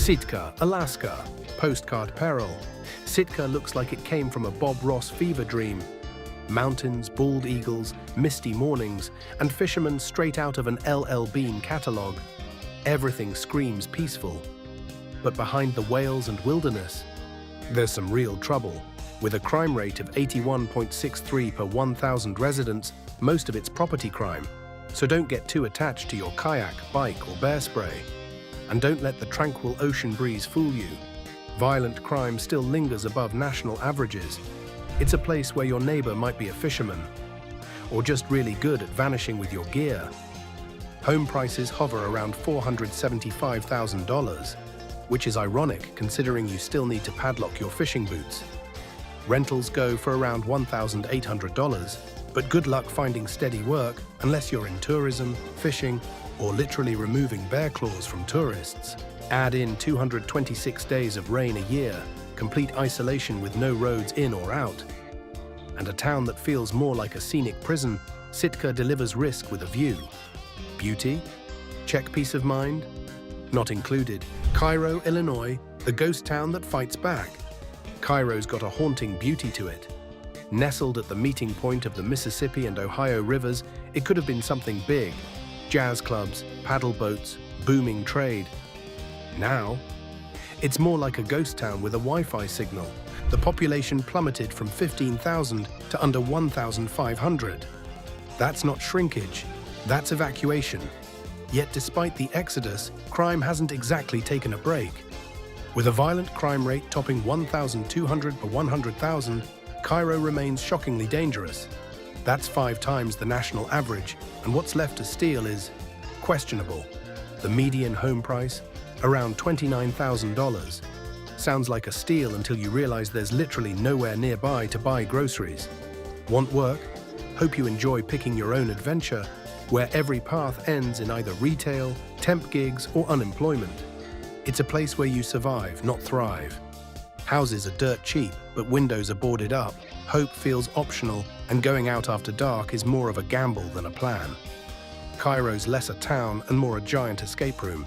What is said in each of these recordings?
Sitka, Alaska. Postcard peril. Sitka looks like it came from a Bob Ross fever dream. Mountains, bald eagles, misty mornings, and fishermen straight out of an L.L. Bean catalogue. Everything screams peaceful. But behind the whales and wilderness, there's some real trouble. With a crime rate of 81.63 per 1,000 residents, most of it's property crime. So don't get too attached to your kayak, bike, or bear spray. And don't let the tranquil ocean breeze fool you. Violent crime still lingers above national averages. It's a place where your neighbor might be a fisherman, or just really good at vanishing with your gear. Home prices hover around $475,000, which is ironic considering you still need to padlock your fishing boots. Rentals go for around $1,800, but good luck finding steady work unless you're in tourism, fishing, or literally removing bear claws from tourists. Add in 226 days of rain a year, complete isolation with no roads in or out, and a town that feels more like a scenic prison. Sitka delivers risk with a view. Beauty? Check peace of mind? Not included. Cairo, Illinois, the ghost town that fights back. Cairo's got a haunting beauty to it. Nestled at the meeting point of the Mississippi and Ohio rivers, it could have been something big. Jazz clubs, paddle boats, booming trade. Now, it's more like a ghost town with a Wi-Fi signal. The population plummeted from 15,000 to under 1,500. That's not shrinkage, that's evacuation. Yet despite the exodus, crime hasn't exactly taken a break. With a violent crime rate topping 1,200 per 100,000, Cairo remains shockingly dangerous. That's 5 times the national average, and what's left to steal is questionable. The median home price? Around $29,000. Sounds like a steal until you realize there's literally nowhere nearby to buy groceries. Want work? Hope you enjoy picking your own adventure, where every path ends in either retail, temp gigs, or unemployment. It's a place where you survive, not thrive. Houses are dirt cheap, but windows are boarded up. Hope feels optional, and going out after dark is more of a gamble than a plan. Cairo's less a town and more a giant escape room,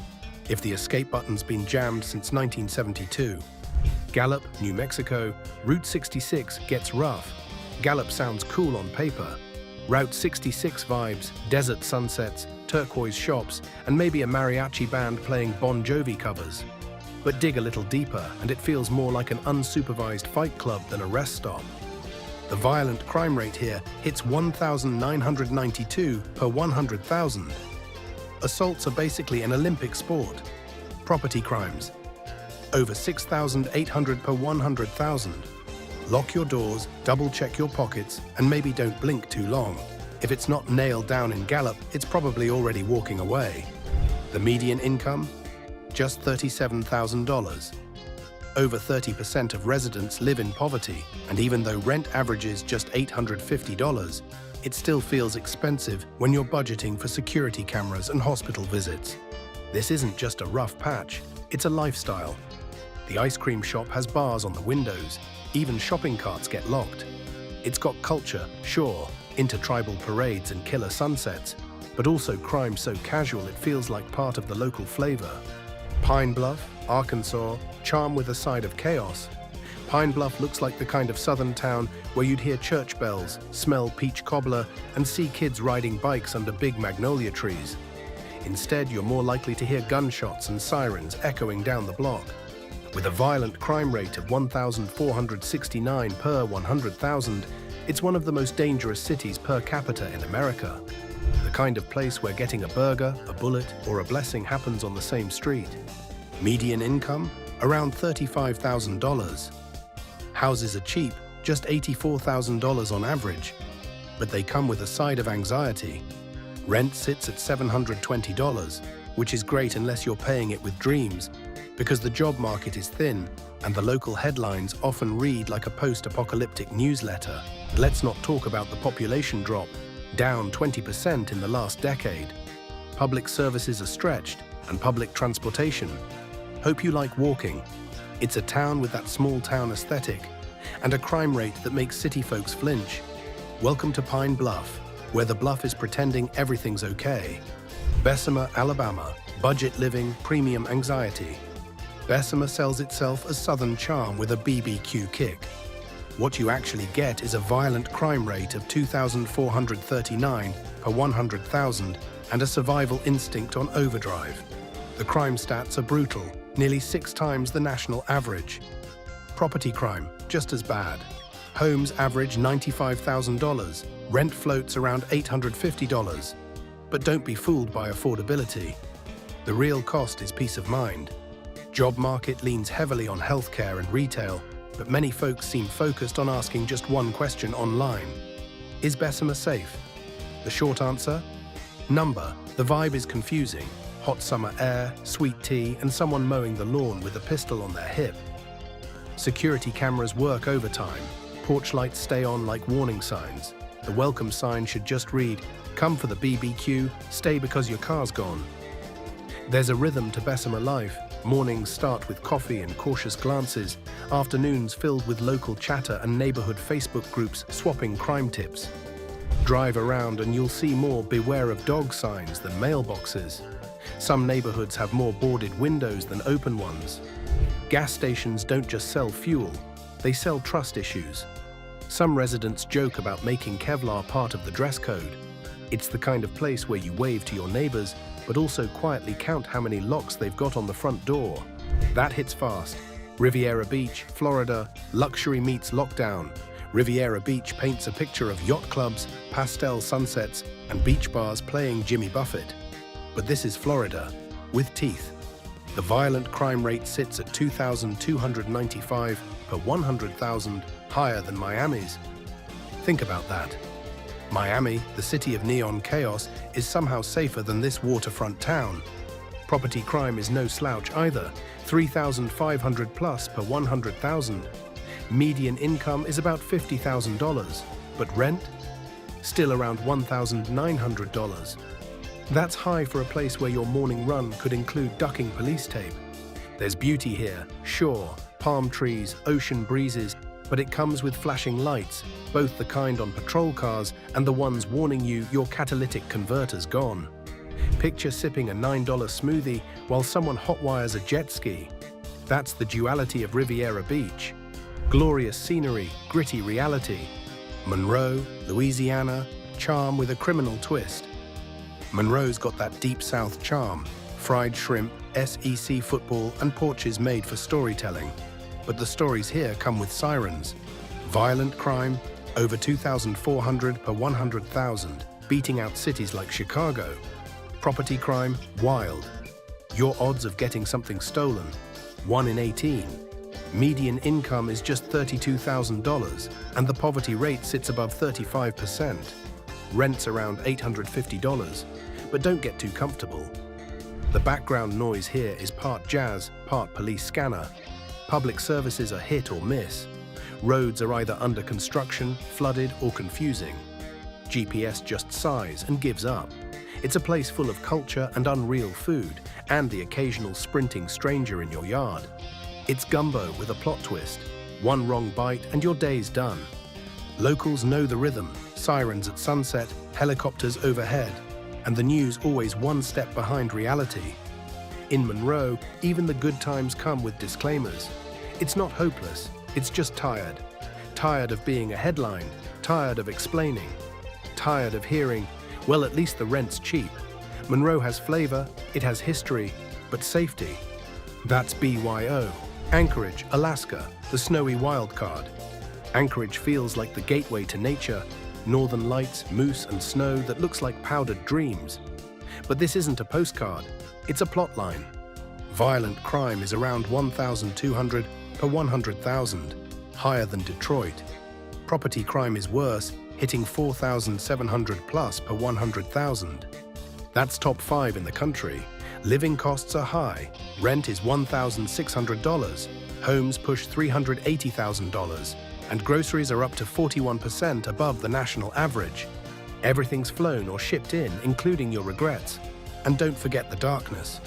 if the escape button's been jammed since 1972. Gallup, New Mexico, Route 66 gets rough. Gallup sounds cool on paper. Route 66 vibes, desert sunsets, turquoise shops, and maybe a mariachi band playing Bon Jovi covers. But dig a little deeper, and it feels more like an unsupervised fight club than a rest stop. The violent crime rate here hits 1,992 per 100,000. Assaults are basically an Olympic sport. Property crimes, over 6,800 per 100,000. Lock your doors, double-check your pockets, and maybe don't blink too long. If it's not nailed down in Gallup, it's probably already walking away. The median income? Just $37,000. Over 30% of residents live in poverty, and even though rent averages just $850, it still feels expensive when you're budgeting for security cameras and hospital visits. This isn't just a rough patch, it's a lifestyle. The ice cream shop has bars on the windows, even shopping carts get locked. It's got culture, sure, intertribal parades and killer sunsets, but also crime so casual it feels like part of the local flavor. Pine Bluff, Arkansas, charm with a side of chaos. Pine Bluff looks like the kind of southern town where you'd hear church bells, smell peach cobbler, and see kids riding bikes under big magnolia trees. Instead, you're more likely to hear gunshots and sirens echoing down the block. With a violent crime rate of 1,469 per 100,000, it's one of the most dangerous cities per capita in America. The kind of place where getting a burger, a bullet, or a blessing happens on the same street. Median income? Around $35,000. Houses are cheap, just $84,000 on average, but they come with a side of anxiety. Rent sits at $720, which is great unless you're paying it with dreams, because the job market is thin and the local headlines often read like a post-apocalyptic newsletter. Let's not talk about the population drop, down 20% in the last decade. Public services are stretched, and public transportation. Hope you like walking. It's a town with that small town aesthetic, and a crime rate that makes city folks flinch. Welcome to Pine Bluff, where the bluff is pretending everything's okay. Bessemer, Alabama, budget living, premium anxiety. Bessemer sells itself as Southern charm with a BBQ kick. What you actually get is a violent crime rate of 2,439 per 100,000 and a survival instinct on overdrive. The crime stats are brutal, nearly 6 times the national average. Property crime, just as bad. Homes average $95,000, rent floats around $850. But don't be fooled by affordability. The real cost is peace of mind. Job market leans heavily on healthcare and retail, but many folks seem focused on asking just one question online. Is Bessemer safe? The short answer? Number. The vibe is confusing. Hot summer air, sweet tea, and someone mowing the lawn with a pistol on their hip. Security cameras work overtime. Porch lights stay on like warning signs. The welcome sign should just read, "Come for the BBQ, stay because your car's gone." There's a rhythm to Bessemer life. Mornings start with coffee and cautious glances, afternoons filled with local chatter and neighborhood Facebook groups swapping crime tips. Drive around and you'll see more "beware of dog" signs than mailboxes. Some neighborhoods have more boarded windows than open ones. Gas stations don't just sell fuel, they sell trust issues. Some residents joke about making Kevlar part of the dress code. It's the kind of place where you wave to your neighbors, but also quietly count how many locks they've got on the front door. That hits fast. Riviera Beach, Florida, luxury meets lockdown. Riviera Beach paints a picture of yacht clubs, pastel sunsets, and beach bars playing Jimmy Buffett. But this is Florida, with teeth. The violent crime rate sits at 2,295 per 100,000, higher than Miami's. Think about that. Miami, the city of neon chaos, is somehow safer than this waterfront town. Property crime is no slouch either, 3,500 plus per 100,000. Median income is about $50,000, but rent? Still around $1,900. That's high for a place where your morning run could include ducking police tape. There's beauty here, sure, palm trees, ocean breezes, but it comes with flashing lights, both the kind on patrol cars and the ones warning you your catalytic converter's gone. Picture sipping a $9 smoothie while someone hotwires a jet ski. That's the duality of Riviera Beach. Glorious scenery, gritty reality. Monroe, Louisiana, charm with a criminal twist. Monroe's got that deep South charm, fried shrimp, SEC football, and porches made for storytelling. But the stories here come with sirens. Violent crime, over 2,400 per 100,000, beating out cities like Chicago. Property crime, wild. Your odds of getting something stolen, 1 in 18. Median income is just $32,000, and the poverty rate sits above 35%. Rent's around $850, but don't get too comfortable. The background noise here is part jazz, part police scanner. Public services are hit or miss. Roads are either under construction, flooded, or confusing. GPS just sighs and gives up. It's a place full of culture and unreal food, and the occasional sprinting stranger in your yard. It's gumbo with a plot twist. One wrong bite and your day's done. Locals know the rhythm. Sirens at sunset, helicopters overhead, and the news always one step behind reality. In Monroe, even the good times come with disclaimers. It's not hopeless, it's just tired. Tired of being a headline, tired of explaining, tired of hearing, well, at least the rent's cheap. Monroe has flavor, it has history, but safety. That's BYO. Anchorage, Alaska, the snowy wildcard. Anchorage feels like the gateway to nature, northern lights, moose, and snow that looks like powdered dreams. But this isn't a postcard, it's a plotline. Violent crime is around 1,200 per 100,000, higher than Detroit. Property crime is worse, hitting 4,700 plus per 100,000. That's top 5 in the country. Living costs are high. Rent is $1,600. Homes push $380,000. And groceries are up to 41% above the national average. Everything's flown or shipped in, including your regrets. And don't forget the darkness.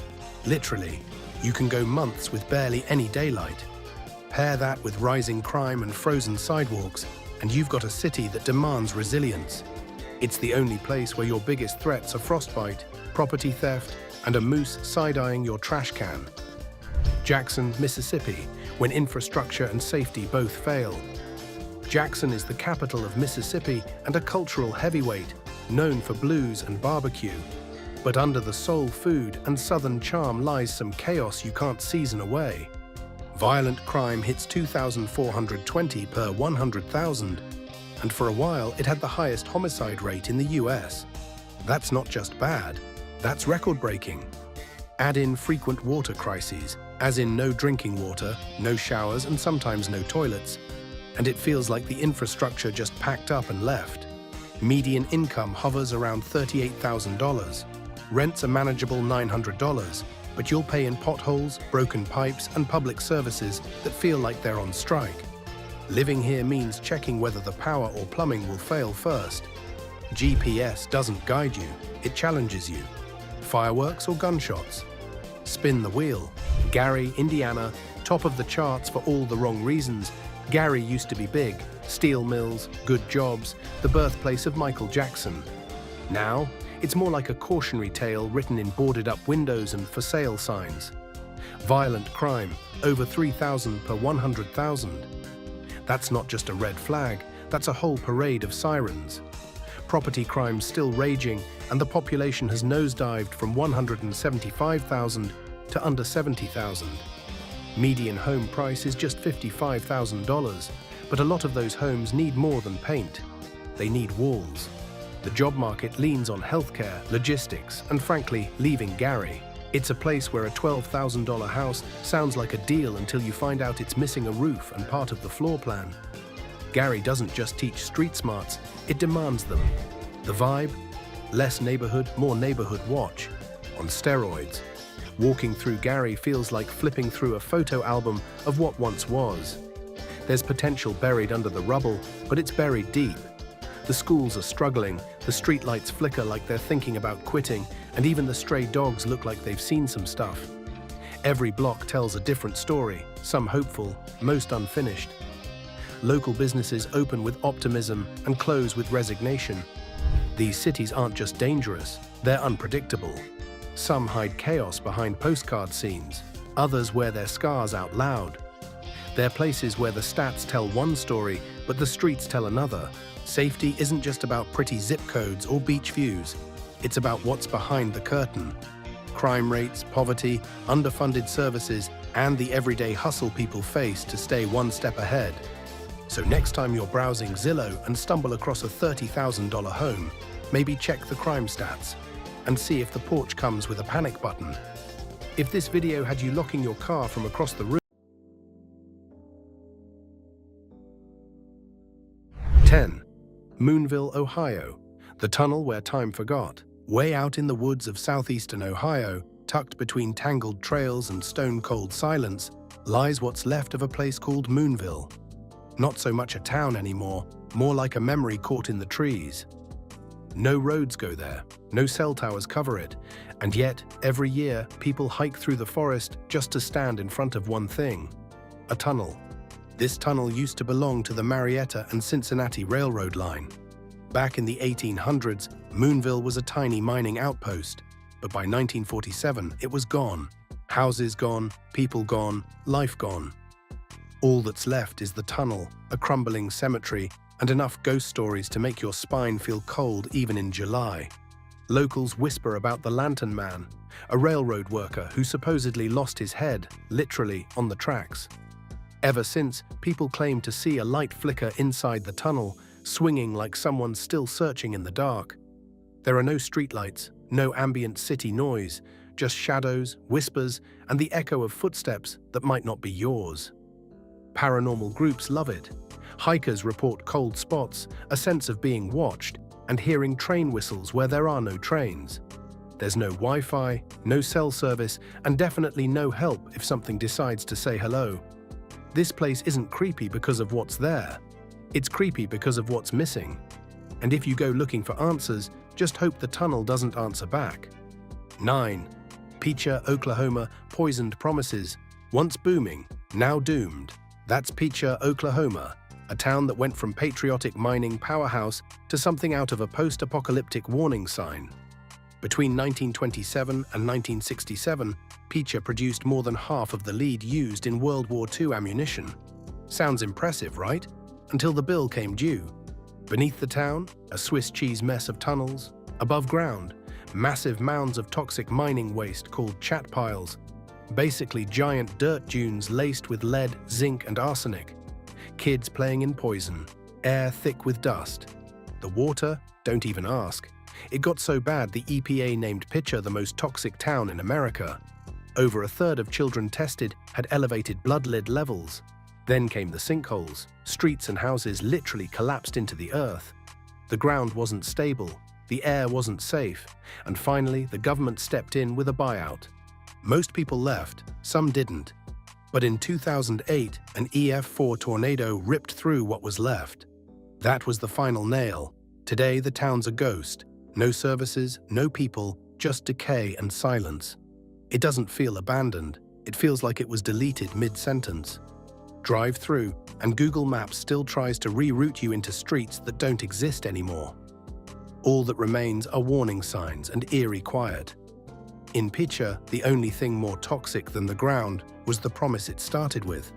Literally, you can go months with barely any daylight. Pair that with rising crime and frozen sidewalks, and you've got a city that demands resilience. It's the only place where your biggest threats are frostbite, property theft, and a moose side-eyeing your trash can. Jackson, Mississippi, when infrastructure and safety both fail. Jackson is the capital of Mississippi and a cultural heavyweight, known for blues and barbecue. But under the soul food and southern charm lies some chaos you can't season away. Violent crime hits 2,420 per 100,000, and for a while it had the highest homicide rate in the US. That's not just bad, that's record-breaking. Add in frequent water crises, as in no drinking water, no showers, and sometimes no toilets, and it feels like the infrastructure just packed up and left. Median income hovers around $38,000. Rent's a manageable $900, but you'll pay in potholes, broken pipes, and public services that feel like they're on strike. Living here means checking whether the power or plumbing will fail first. GPS doesn't guide you, it challenges you. Fireworks or gunshots? Spin the wheel. Gary, Indiana, top of the charts for all the wrong reasons. Gary used to be big, steel mills, good jobs, the birthplace of Michael Jackson. Now, it's more like a cautionary tale written in boarded-up windows and for sale signs. Violent crime, over 3,000 per 100,000. That's not just a red flag, that's a whole parade of sirens. Property crimes still raging, and the population has nosedived from 175,000 to under 70,000. Median home price is just $55,000, but a lot of those homes need more than paint. They need walls. The job market leans on healthcare, logistics, and frankly, leaving Gary. It's a place where a $12,000 house sounds like a deal until you find out it's missing a roof and part of the floor plan. Gary doesn't just teach street smarts, it demands them. The vibe? Less neighborhood, more neighborhood watch. On steroids. Walking through Gary feels like flipping through a photo album of what once was. There's potential buried under the rubble, but it's buried deep. The schools are struggling, the streetlights flicker like they're thinking about quitting, and even the stray dogs look like they've seen some stuff. Every block tells a different story, some hopeful, most unfinished. Local businesses open with optimism and close with resignation. These cities aren't just dangerous, they're unpredictable. Some hide chaos behind postcard scenes, others wear their scars out loud. They're places where the stats tell one story, but the streets tell another. Safety isn't just about pretty zip codes or beach views. It's about what's behind the curtain. Crime rates, poverty, underfunded services, and the everyday hustle people face to stay one step ahead. So next time you're browsing Zillow and stumble across a $30,000 home, maybe check the crime stats and see if the porch comes with a panic button. If this video had you locking your car from across the room. 10. Moonville, Ohio, the tunnel where time forgot. Way out in the woods of southeastern Ohio, tucked between tangled trails and stone-cold silence, lies what's left of a place called Moonville. Not so much a town anymore, more like a memory caught in the trees. No roads go there, no cell towers cover it, and yet, every year, people hike through the forest just to stand in front of one thing: a tunnel. This tunnel used to belong to the Marietta and Cincinnati Railroad line. Back in the 1800s, Moonville was a tiny mining outpost, but by 1947, it was gone. Houses gone, people gone, life gone. All that's left is the tunnel, a crumbling cemetery, and enough ghost stories to make your spine feel cold even in July. Locals whisper about the Lantern Man, a railroad worker who supposedly lost his head, literally, on the tracks. Ever since, people claim to see a light flicker inside the tunnel, swinging like someone's still searching in the dark. There are no streetlights, no ambient city noise, just shadows, whispers, and the echo of footsteps that might not be yours. Paranormal groups love it. Hikers report cold spots, a sense of being watched, and hearing train whistles where there are no trains. There's no Wi-Fi, no cell service, and definitely no help if something decides to say hello. This place isn't creepy because of what's there. It's creepy because of what's missing. And if you go looking for answers, just hope the tunnel doesn't answer back. 9. Picha, Oklahoma, poisoned promises. Once booming, now doomed. That's Picha, Oklahoma, a town that went from patriotic mining powerhouse to something out of a post-apocalyptic warning sign. Between 1927 and 1967, Picha produced more than half of the lead used in World War II ammunition. Sounds impressive, right? Until the bill came due. Beneath the town, a Swiss cheese mess of tunnels. Above ground, massive mounds of toxic mining waste called chat piles. Basically giant dirt dunes laced with lead, zinc, and arsenic. Kids playing in poison. Air thick with dust. The water? Don't even ask. It got so bad the EPA named Picha the most toxic town in America. Over a third of children tested had elevated blood lead levels. Then came the sinkholes. Streets and houses literally collapsed into the earth. The ground wasn't stable, the air wasn't safe, and finally the government stepped in with a buyout. Most people left, some didn't. But in 2008, an EF4 tornado ripped through what was left. That was the final nail. Today the town's a ghost. No services, no people, just decay and silence. It doesn't feel abandoned. It feels like it was deleted mid-sentence. Drive through, and Google Maps still tries to reroute you into streets that don't exist anymore. All that remains are warning signs and eerie quiet. In Picha, the only thing more toxic than the ground was the promise it started with.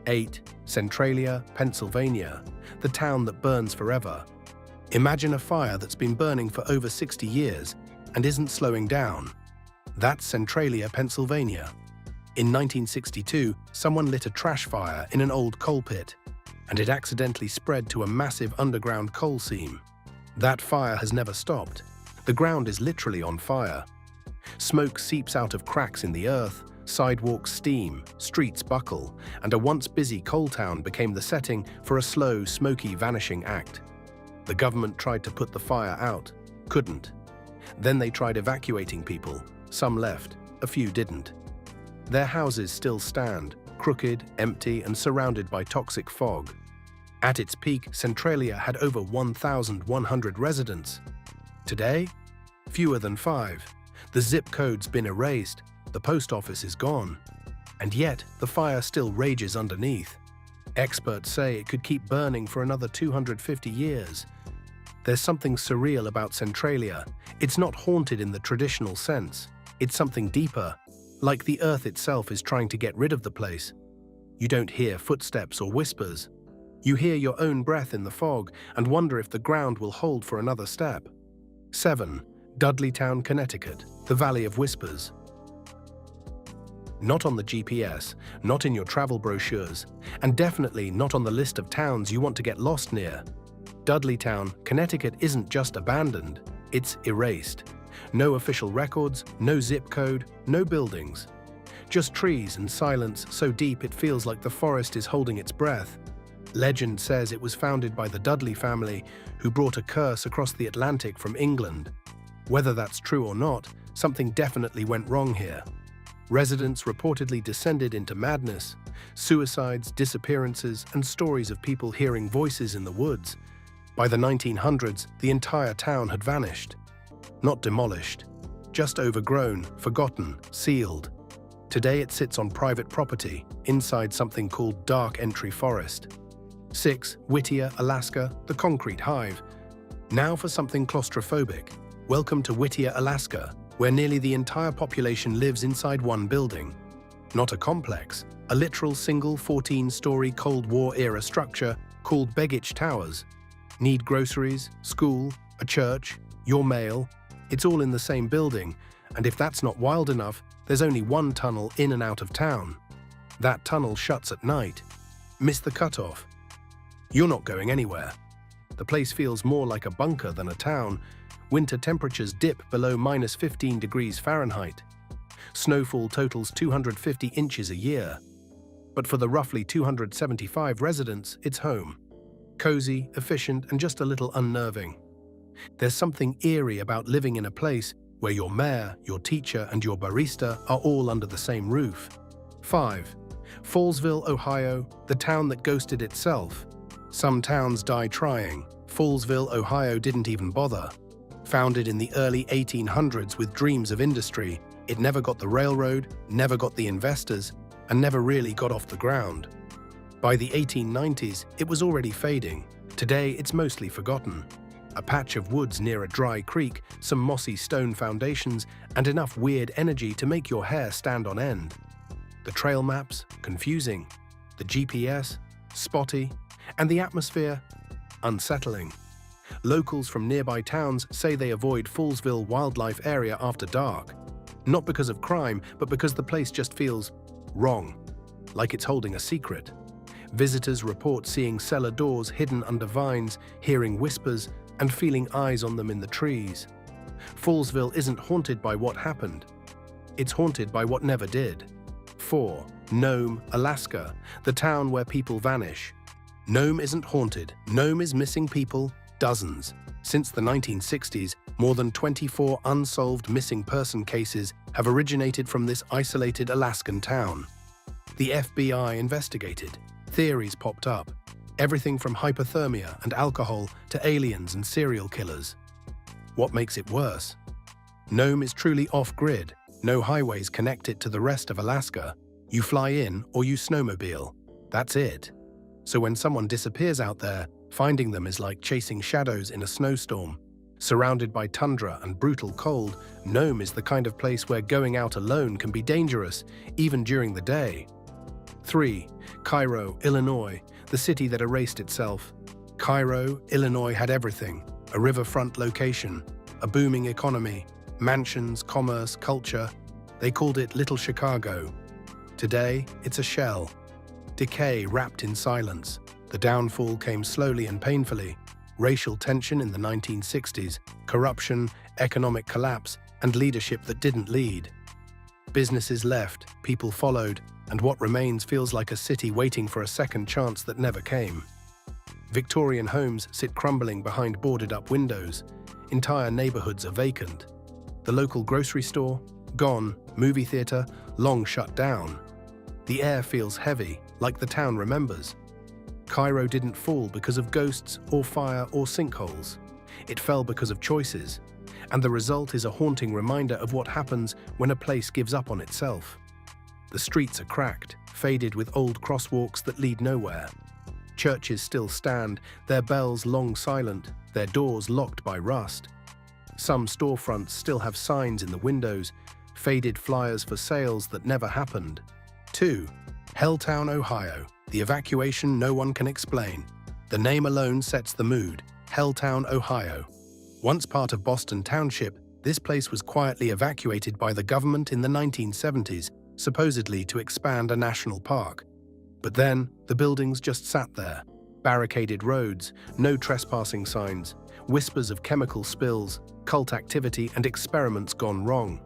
8. Centralia, Pennsylvania, the town that burns forever. Imagine a fire that's been burning for over 60 years and isn't slowing down. That's Centralia, Pennsylvania. In 1962, someone lit a trash fire in an old coal pit, and it accidentally spread to a massive underground coal seam. That fire has never stopped. The ground is literally on fire. Smoke seeps out of cracks in the earth, sidewalks steam, streets buckle, and a once busy coal town became the setting for a slow, smoky vanishing act. The government tried to put the fire out, couldn't. Then they tried evacuating people. Some left, a few didn't. Their houses still stand, crooked, empty, and surrounded by toxic fog. At its peak, Centralia had over 1,100 residents. Today, fewer than 5. The zip code's been erased, the post office is gone. And yet, the fire still rages underneath. Experts say it could keep burning for another 250 years. There's something surreal about Centralia. It's not haunted in the traditional sense. It's something deeper, like the earth itself is trying to get rid of the place. You don't hear footsteps or whispers. You hear your own breath in the fog and wonder if the ground will hold for another step. 7. Dudleytown, Connecticut, the Valley of Whispers. Not on the GPS, not in your travel brochures, and definitely not on the list of towns you want to get lost near. Dudleytown, Connecticut isn't just abandoned, it's erased. No official records, no zip code, no buildings. Just trees and silence so deep it feels like the forest is holding its breath. Legend says it was founded by the Dudley family, who brought a curse across the Atlantic from England. Whether that's true or not, something definitely went wrong here. Residents reportedly descended into madness, suicides, disappearances, and stories of people hearing voices in the woods. By the 1900s, the entire town had vanished. Not demolished, just overgrown, forgotten, sealed. Today it sits on private property, inside something called Dark Entry Forest. 6. Whittier, Alaska, the concrete hive. Now for something claustrophobic. Welcome to Whittier, Alaska, where nearly the entire population lives inside one building. Not a complex, a literal single 14-story Cold War-era structure called Begich Towers. Need groceries, school, a church, your mail. It's all in the same building, and if that's not wild enough, there's only one tunnel in and out of town. That tunnel shuts at night. Miss the cutoff. You're not going anywhere. The place feels more like a bunker than a town. Winter temperatures dip below -15 degrees Fahrenheit. Snowfall totals 250 inches a year. But for the roughly 275 residents, it's home. Cozy, efficient, and just a little unnerving. There's something eerie about living in a place where your mayor, your teacher, and your barista are all under the same roof. 5. Fallsville, Ohio, the town that ghosted itself. Some towns die trying. Fallsville, Ohio didn't even bother. Founded in the early 1800s with dreams of industry, it never got the railroad, never got the investors, and never really got off the ground. By the 1890s, it was already fading. Today, it's mostly forgotten. A patch of woods near a dry creek, some mossy stone foundations, and enough weird energy to make your hair stand on end. The trail maps, confusing. The GPS, spotty. And the atmosphere, unsettling. Locals from nearby towns say they avoid Fallsville Wildlife Area after dark. Not because of crime, but because the place just feels wrong, like it's holding a secret. Visitors report seeing cellar doors hidden under vines, hearing whispers, and feeling eyes on them in the trees. Fallsville isn't haunted by what happened. It's haunted by what never did. 4. Nome, Alaska, the town where people vanish. Nome isn't haunted. Nome is missing people, dozens. Since the 1960s, more than 24 unsolved missing person cases have originated from this isolated Alaskan town. The FBI investigated. Theories popped up. Everything from hypothermia and alcohol to aliens and serial killers. What makes it worse? Nome is truly off-grid. No highways connect it to the rest of Alaska. You fly in or you snowmobile. That's it. So when someone disappears out there, finding them is like chasing shadows in a snowstorm. Surrounded by tundra and brutal cold, Nome is the kind of place where going out alone can be dangerous, even during the day. 3. Cairo, Illinois, the city that erased itself. Cairo, Illinois had everything: a riverfront location, a booming economy, mansions, commerce, culture. They called it Little Chicago. Today, it's a shell. Decay wrapped in silence. The downfall came slowly and painfully. Racial tension in the 1960s, corruption, economic collapse, and leadership that didn't lead. Businesses left, people followed, and what remains feels like a city waiting for a second chance that never came. Victorian homes sit crumbling behind boarded-up windows. Entire neighborhoods are vacant. The local grocery store, gone. Movie theater, long shut down. The air feels heavy, like the town remembers. Cairo didn't fall because of ghosts or fire or sinkholes. It fell because of choices. And the result is a haunting reminder of what happens when a place gives up on itself. The streets are cracked, faded with old crosswalks that lead nowhere. Churches still stand, their bells long silent, their doors locked by rust. Some storefronts still have signs in the windows, faded flyers for sales that never happened. 2. Helltown, Ohio, the evacuation no one can explain. The name alone sets the mood. Helltown, Ohio. Once part of Boston Township, this place was quietly evacuated by the government in the 1970s, supposedly to expand a national park. But then, the buildings just sat there. Barricaded roads, no trespassing signs, whispers of chemical spills, cult activity, and experiments gone wrong.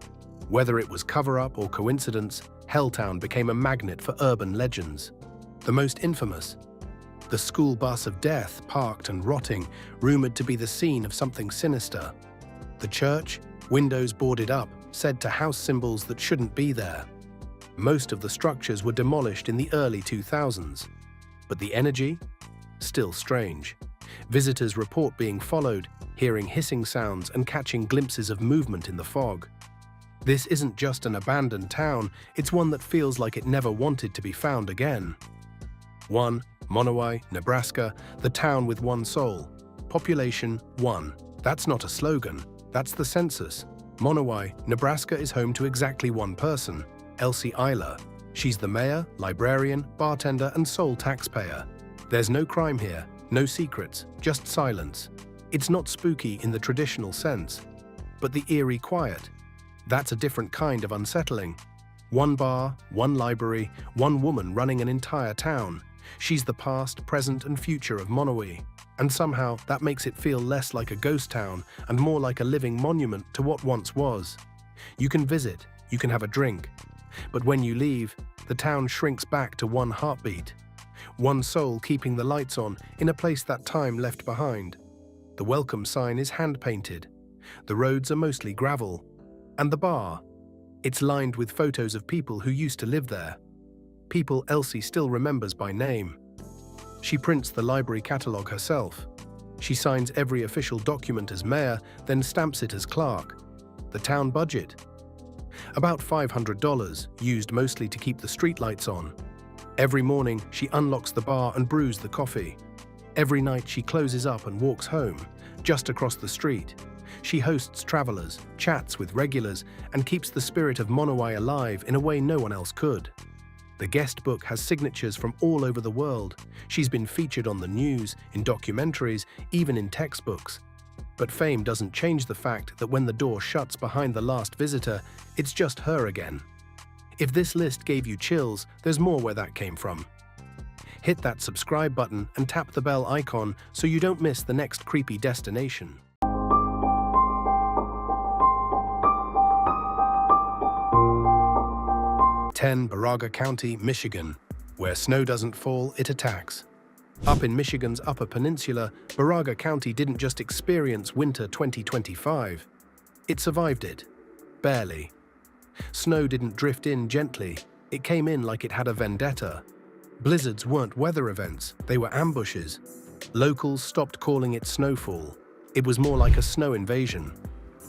Whether it was cover-up or coincidence, Helltown became a magnet for urban legends. The most infamous: the school bus of death, parked and rotting, rumored to be the scene of something sinister. The church, windows boarded up, said to house symbols that shouldn't be there. Most of the structures were demolished in the early 2000s. But the energy? Still strange. Visitors report being followed, hearing hissing sounds and catching glimpses of movement in the fog. This isn't just an abandoned town, it's one that feels like it never wanted to be found again. 1. Monowai, Nebraska, the town with one soul. Population 1. That's not a slogan, that's the census. Monowai, Nebraska is home to exactly one person, Elsie Eiler. She's the mayor, librarian, bartender, and sole taxpayer. There's no crime here, no secrets, just silence. It's not spooky in the traditional sense, but the eerie quiet. That's a different kind of unsettling. One bar, one library, one woman running an entire town. She's the past, present, and future of Monowai. And somehow that makes it feel less like a ghost town and more like a living monument to what once was. You can visit, you can have a drink. But when you leave, the town shrinks back to one heartbeat. One soul keeping the lights on in a place that time left behind. The welcome sign is hand-painted. The roads are mostly gravel. And the bar? It's lined with photos of people who used to live there. People Elsie still remembers by name. She prints the library catalogue herself. She signs every official document as mayor, then stamps it as clerk. The town budget? About $500, used mostly to keep the streetlights on. Every morning, she unlocks the bar and brews the coffee. Every night, she closes up and walks home, just across the street. She hosts travelers, chats with regulars, and keeps the spirit of Monowai alive in a way no one else could. The guest book has signatures from all over the world. She's been featured on the news, in documentaries, even in textbooks. But fame doesn't change the fact that when the door shuts behind the last visitor, it's just her again. If this list gave you chills, there's more where that came from. Hit that subscribe button and tap the bell icon so you don't miss the next creepy destination. 10. Baraga County, Michigan. Where snow doesn't fall, it attacks. Up in Michigan's Upper Peninsula, Baraga County didn't just experience winter 2025. It survived it. Barely. Snow didn't drift in gently. It came in like it had a vendetta. Blizzards weren't weather events, they were ambushes. Locals stopped calling it snowfall. It was more like a snow invasion.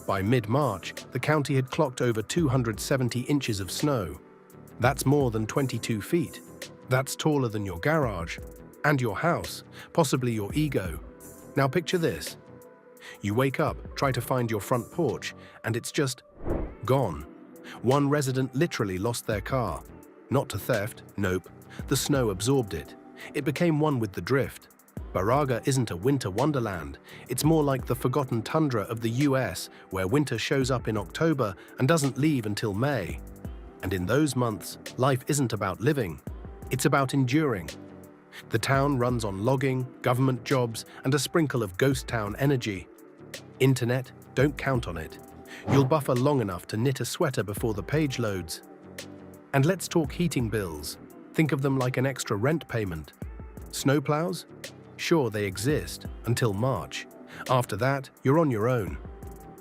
By mid-March, the county had clocked over 270 inches of snow. That's more than 22 feet. That's taller than your garage. And your house, possibly your ego. Now picture this. You wake up, try to find your front porch, and it's just gone. One resident literally lost their car. Not to theft, nope. The snow absorbed it. It became one with the drift. Baraga isn't a winter wonderland. It's more like the forgotten tundra of the US, where winter shows up in October and doesn't leave until May. And in those months, life isn't about living. It's about enduring. The town runs on logging, government jobs, and a sprinkle of ghost town energy. Internet, don't count on it. You'll buffer long enough to knit a sweater before the page loads. And let's talk heating bills. Think of them like an extra rent payment. Snowplows? Sure, they exist, until March. After that, you're on your own.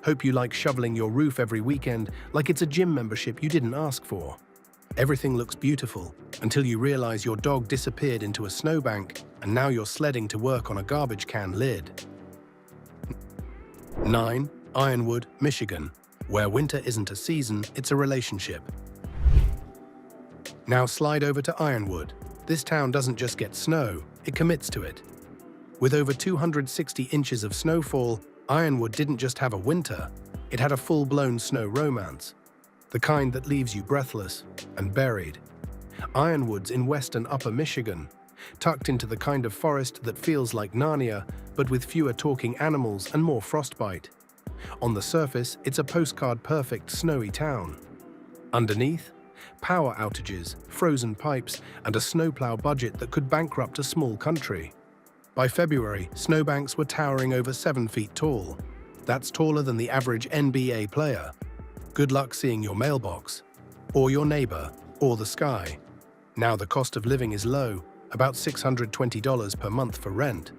Hope you like shoveling your roof every weekend like it's a gym membership you didn't ask for. Everything looks beautiful until you realize your dog disappeared into a snowbank and now you're sledding to work on a garbage can lid. 9. Ironwood, Michigan. Where winter isn't a season, it's a relationship. Now slide over to Ironwood. This town doesn't just get snow, it commits to it. With over 260 inches of snowfall, Ironwood didn't just have a winter, it had a full-blown snow romance. The kind that leaves you breathless and buried. Ironwood's in western Upper Michigan, tucked into the kind of forest that feels like Narnia, but with fewer talking animals and more frostbite. On the surface, it's a postcard-perfect snowy town. Underneath, power outages, frozen pipes, and a snowplow budget that could bankrupt a small country. By February, snowbanks were towering over 7 feet tall. That's taller than the average NBA player. Good luck seeing your mailbox, or your neighbor, or the sky. Now the cost of living is low, about $620 per month for rent.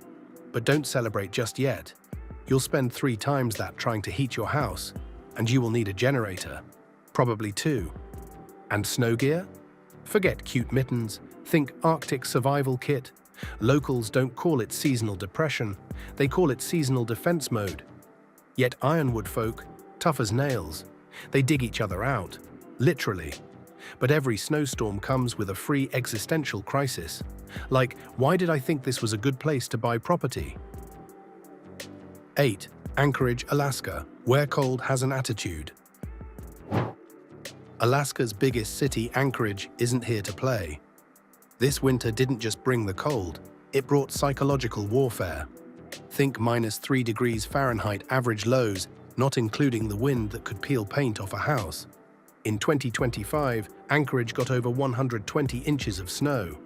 But don't celebrate just yet. You'll spend 3 times that trying to heat your house, and you will need a generator. Probably 2. And snow gear? Forget cute mittens, think Arctic survival kit. Locals don't call it seasonal depression, they call it seasonal defense mode. Yet Ironwood folk, tough as nails. They dig each other out, literally. But every snowstorm comes with a free existential crisis. Like, why did I think this was a good place to buy property? 8. Anchorage, Alaska, where cold has an attitude. Alaska's biggest city, Anchorage, isn't here to play. This winter didn't just bring the cold, it brought psychological warfare. Think -3 degrees Fahrenheit average lows, not including the wind that could peel paint off a house. In 2025, Anchorage got over 120 inches of snow.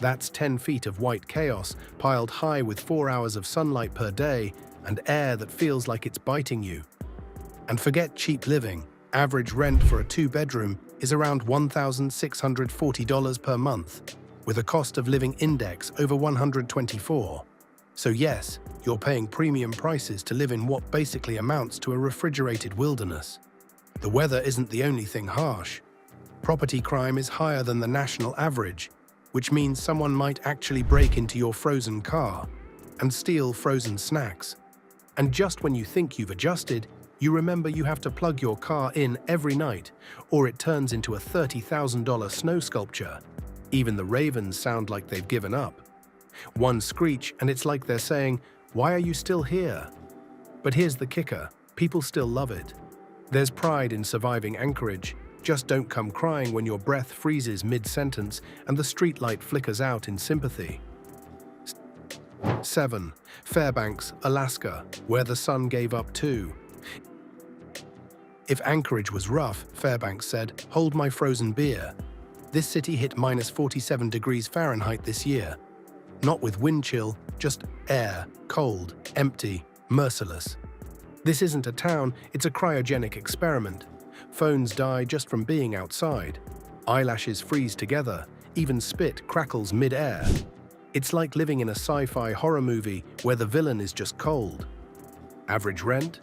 That's 10 feet of white chaos, piled high with 4 hours of sunlight per day and air that feels like it's biting you. And forget cheap living. Average rent for a 2-bedroom is around $1,640 per month, with a cost of living index over 124. So yes, you're paying premium prices to live in what basically amounts to a refrigerated wilderness. The weather isn't the only thing harsh. Property crime is higher than the national average, which means someone might actually break into your frozen car and steal frozen snacks. And just when you think you've adjusted, you remember you have to plug your car in every night, or it turns into a $30,000 snow sculpture. Even the ravens sound like they've given up. One screech and it's like they're saying, "Why are you still here?" But here's the kicker, people still love it. There's pride in surviving Anchorage. Just don't come crying when your breath freezes mid-sentence and the streetlight flickers out in sympathy. 7. Fairbanks, Alaska, where the sun gave up too. If Anchorage was rough, Fairbanks said, hold my frozen beer. This city hit -47 degrees Fahrenheit this year. Not with wind chill, just air, cold, empty, merciless. This isn't a town, it's a cryogenic experiment. Phones die just from being outside. Eyelashes freeze together, even spit crackles mid-air. It's like living in a sci-fi horror movie where the villain is just cold. Average rent?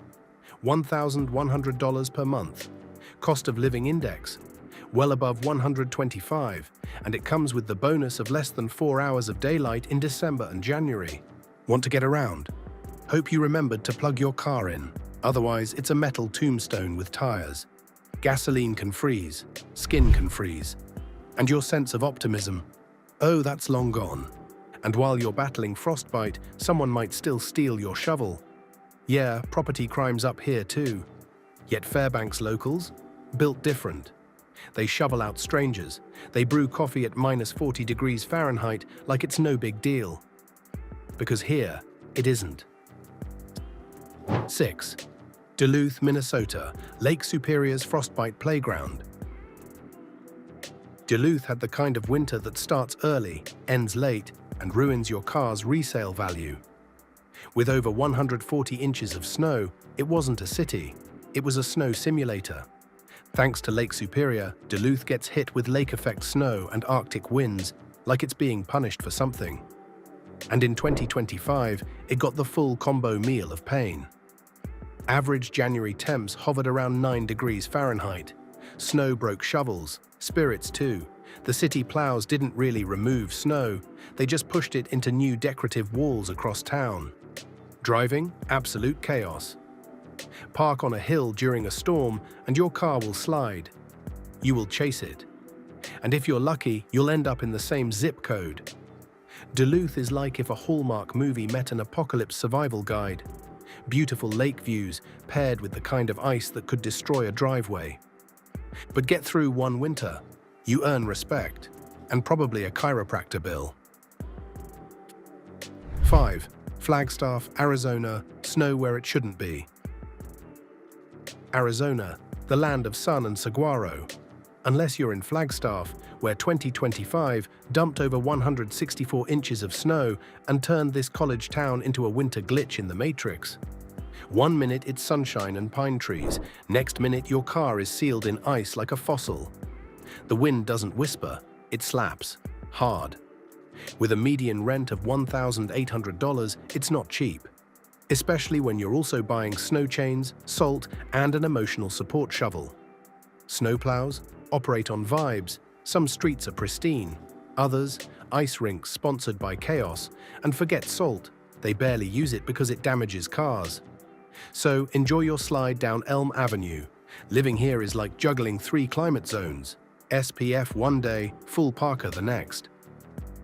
$1,100 per month. Cost of living index? Well above 125, and it comes with the bonus of less than 4 hours of daylight in December and January. Want to get around? Hope you remembered to plug your car in. Otherwise, it's a metal tombstone with tires. Gasoline can freeze, skin can freeze. And your sense of optimism? Oh, that's long gone. And while you're battling frostbite, someone might still steal your shovel. Yeah, property crime's up here too. Yet Fairbanks locals? Built different. They shovel out strangers. They brew coffee at -40 degrees Fahrenheit like it's no big deal. Because here, it isn't. 6. Duluth, Minnesota, Lake Superior's frostbite playground. Duluth had the kind of winter that starts early, ends late, and ruins your car's resale value. With over 140 inches of snow, it wasn't a city, it was a snow simulator. Thanks to Lake Superior, Duluth gets hit with lake-effect snow and Arctic winds like it's being punished for something. And in 2025, it got the full combo meal of pain. Average January temps hovered around 9 degrees Fahrenheit. Snow broke shovels, spirits too. The city plows didn't really remove snow, they just pushed it into new decorative walls across town. Driving? Absolute chaos. Park on a hill during a storm and your car will slide. You will chase it. And if you're lucky, you'll end up in the same zip code. Duluth is like if a Hallmark movie met an apocalypse survival guide. Beautiful lake views paired with the kind of ice that could destroy a driveway. But get through one winter, you earn respect, and probably a chiropractor bill. 5. Flagstaff, Arizona, snow where it shouldn't be. Arizona, the land of sun and saguaro. Unless you're in Flagstaff, where 2025 dumped over 164 inches of snow and turned this college town into a winter glitch in the Matrix. 1 minute it's sunshine and pine trees, next minute your car is sealed in ice like a fossil. The wind doesn't whisper, it slaps, hard. With a median rent of $1,800, it's not cheap. Especially when you're also buying snow chains, salt, and an emotional support shovel. Snowplows operate on vibes. Some streets are pristine, others, ice rinks sponsored by chaos, and forget salt, they barely use it because it damages cars. So enjoy your slide down Elm Avenue. Living here is like juggling 3 climate zones. SPF one day, full Parker the next.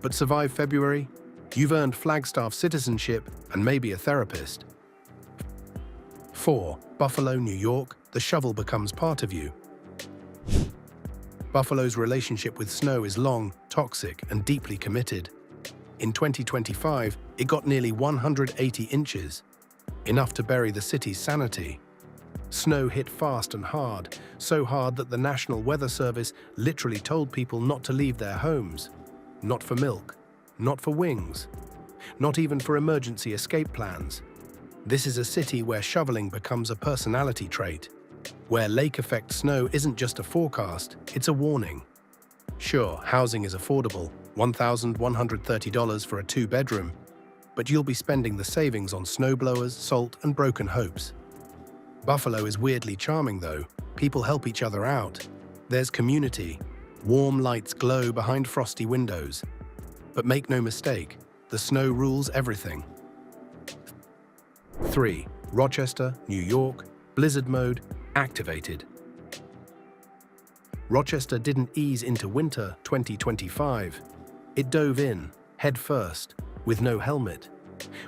But survive February? You've earned Flagstaff citizenship and maybe a therapist. 4. Buffalo, New York, the shovel becomes part of you. Buffalo's relationship with snow is long, toxic, and deeply committed. In 2025, it got nearly 180 inches, enough to bury the city's sanity. Snow hit fast and hard, so hard that the National Weather Service literally told people not to leave their homes. Not for milk, not for wings, not even for emergency escape plans. This is a city where shoveling becomes a personality trait, where lake-effect snow isn't just a forecast, it's a warning. Sure, housing is affordable, $1,130 for a 2-bedroom, but you'll be spending the savings on snowblowers, salt, and broken hopes. Buffalo is weirdly charming though. People help each other out. There's community. Warm lights glow behind frosty windows. But make no mistake, the snow rules everything. 3. Rochester, New York, blizzard mode, activated. Rochester didn't ease into winter 2025. It dove in, head first, with no helmet.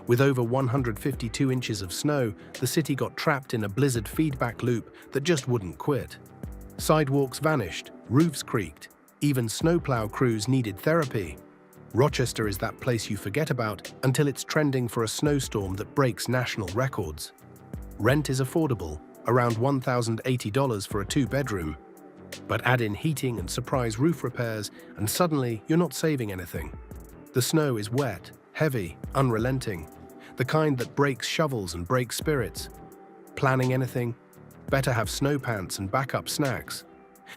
With over 152 inches of snow, the city got trapped in a blizzard feedback loop that just wouldn't quit. Sidewalks vanished, roofs creaked, even snowplow crews needed therapy. Rochester is that place you forget about until it's trending for a snowstorm that breaks national records. Rent is affordable, around $1,080 for a two-bedroom. But add in heating and surprise roof repairs, and suddenly you're not saving anything. The snow is wet, heavy, unrelenting, the kind that breaks shovels and breaks spirits. Planning anything? Better have snow pants and backup snacks.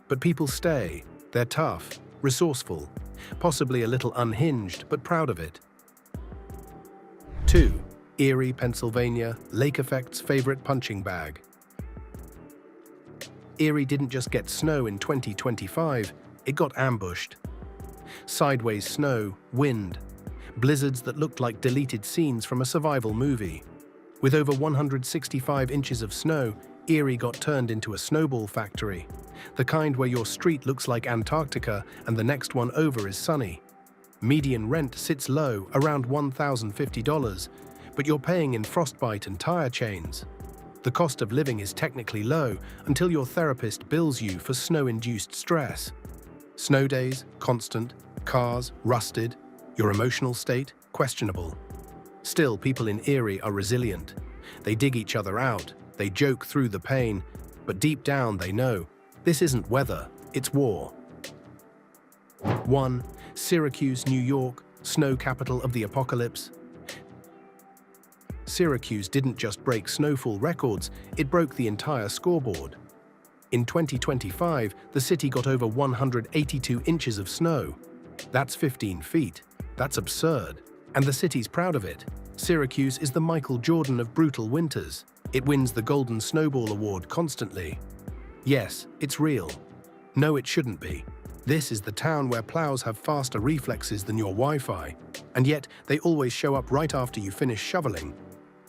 But people stay. They're tough, resourceful, possibly a little unhinged, but proud of it. 2. Erie, Pennsylvania, lake effect's favorite punching bag. Erie didn't just get snow in 2025, it got ambushed. Sideways snow, wind, blizzards that looked like deleted scenes from a survival movie. With over 165 inches of snow, Erie got turned into a snowball factory, the kind where your street looks like Antarctica and the next one over is sunny. Median rent sits low, around $1,050, but you're paying in frostbite and tire chains. The cost of living is technically low until your therapist bills you for snow-induced stress. Snow days, constant, cars, rusted, your emotional state, questionable. Still, people in Erie are resilient. They dig each other out, they joke through the pain, but deep down they know, this isn't weather, it's war. 1. Syracuse, New York, snow capital of the apocalypse. Syracuse didn't just break snowfall records, it broke the entire scoreboard. In 2025, the city got over 182 inches of snow. That's 15 feet. That's absurd. And the city's proud of it. Syracuse is the Michael Jordan of brutal winters. It wins the Golden Snowball Award constantly. Yes, it's real. No, it shouldn't be. This is the town where plows have faster reflexes than your Wi-Fi, and yet they always show up right after you finish shoveling.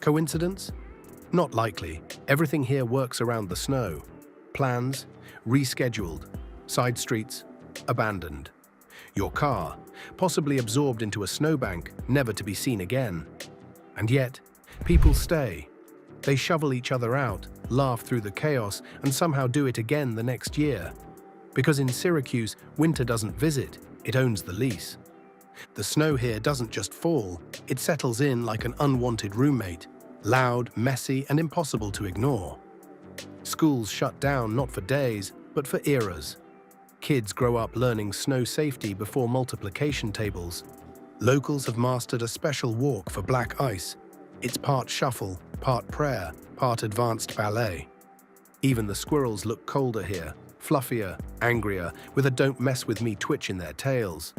Coincidence? Not likely. Everything here works around the snow. Plans, rescheduled. Side streets, abandoned. Your car, possibly absorbed into a snowbank, never to be seen again. And yet, people stay. They shovel each other out, laugh through the chaos, and somehow do it again the next year. Because in Syracuse, winter doesn't visit, it owns the lease. The snow here doesn't just fall, it settles in like an unwanted roommate, loud, messy, and impossible to ignore. Schools shut down not for days, but for eras. Kids grow up learning snow safety before multiplication tables. Locals have mastered a special walk for black ice. It's part shuffle, part prayer, part advanced ballet. Even the squirrels look colder here, fluffier, angrier, with a "don't mess with me" twitch in their tails.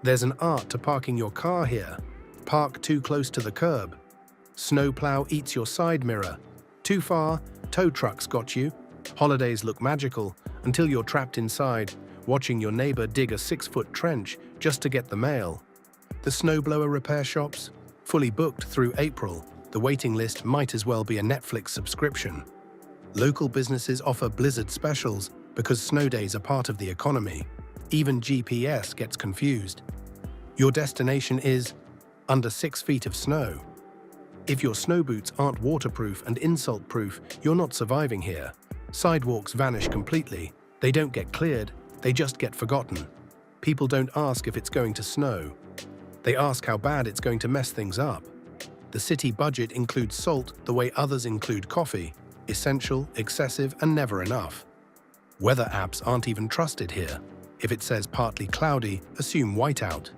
There's an art to parking your car here. Park too close to the curb. Snowplow eats your side mirror. Too far, tow trucks got you. Holidays look magical until you're trapped inside, watching your neighbor dig a 6-foot trench just to get the mail. The snowblower repair shops? Fully booked through April. The waiting list might as well be a Netflix subscription. Local businesses offer blizzard specials because snow days are part of the economy. Even GPS gets confused. Your destination is under 6 feet of snow. If your snow boots aren't waterproof and insult-proof, you're not surviving here. Sidewalks vanish completely. They don't get cleared, they just get forgotten. People don't ask if it's going to snow. They ask how bad it's going to mess things up. The city budget includes salt the way others include coffee. Essential, excessive, and never enough. Weather apps aren't even trusted here. If it says partly cloudy, assume whiteout.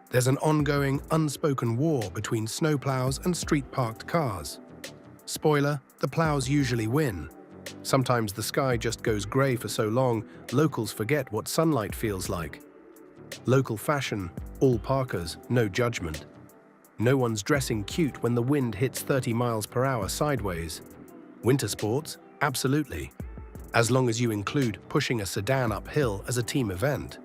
There's an ongoing, unspoken war between snowplows and street-parked cars. Spoiler, the plows usually win. Sometimes the sky just goes grey for so long, locals forget what sunlight feels like. Local fashion, all parkers, no judgment. No one's dressing cute when the wind hits 30 miles per hour sideways. Winter sports? Absolutely. As long as you include pushing a sedan uphill as a team event.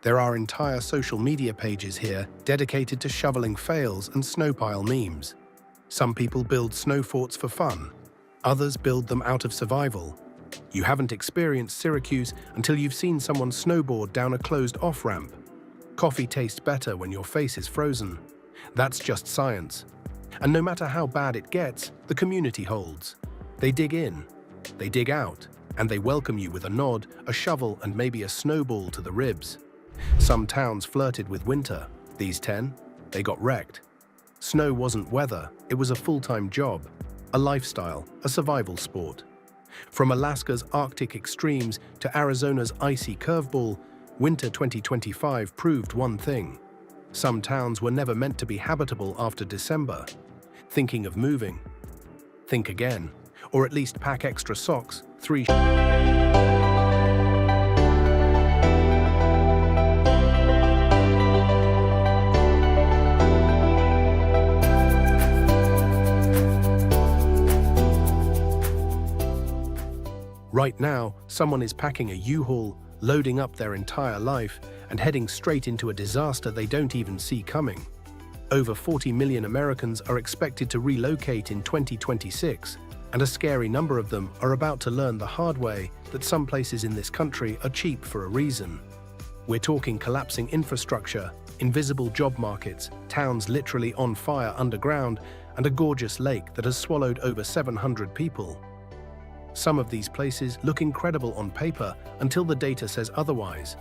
There are entire social media pages here dedicated to shoveling fails and snowpile memes. Some people build snow forts for fun. Others build them out of survival. You haven't experienced Syracuse until you've seen someone snowboard down a closed off-ramp. Coffee tastes better when your face is frozen. That's just science. And no matter how bad it gets, the community holds. They dig in, they dig out, and they welcome you with a nod, a shovel, and maybe a snowball to the ribs. Some towns flirted with winter. These 10, they got wrecked. Snow wasn't weather, it was a full-time job, a lifestyle, a survival sport. From Alaska's Arctic extremes to Arizona's icy curveball, winter 2025 proved one thing. Some towns were never meant to be habitable after December. Thinking of moving? Think again, or at least pack extra socks, 3 Right now, someone is packing a U-Haul, loading up their entire life, and heading straight into a disaster they don't even see coming. Over 40 million Americans are expected to relocate in 2026, and a scary number of them are about to learn the hard way that some places in this country are cheap for a reason. We're talking collapsing infrastructure, invisible job markets, towns literally on fire underground, and a gorgeous lake that has swallowed over 700 people. Some of these places look incredible on paper until the data says otherwise.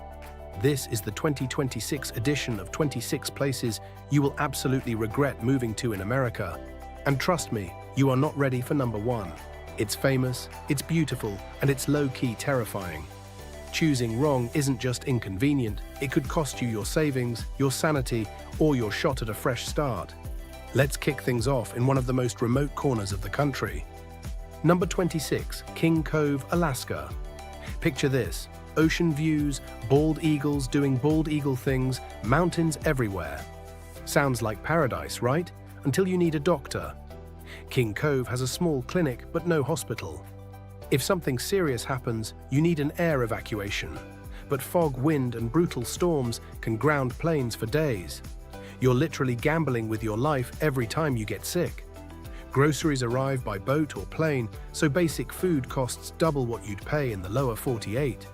This is the 2026 edition of 26 places you will absolutely regret moving to in America. And trust me, you are not ready for number 1. It's famous, it's beautiful, and it's low-key terrifying. Choosing wrong isn't just inconvenient, it could cost you your savings, your sanity, or your shot at a fresh start. Let's kick things off in one of the most remote corners of the country. Number 26, King Cove, Alaska. Picture this: ocean views, bald eagles doing bald eagle things, mountains everywhere. Sounds like paradise, right? Until you need a doctor. King Cove has a small clinic but no hospital. If something serious happens, you need an air evacuation. But fog, wind, and brutal storms can ground planes for days. You're literally gambling with your life every time you get sick. Groceries arrive by boat or plane, so basic food costs double what you'd pay in the lower 48.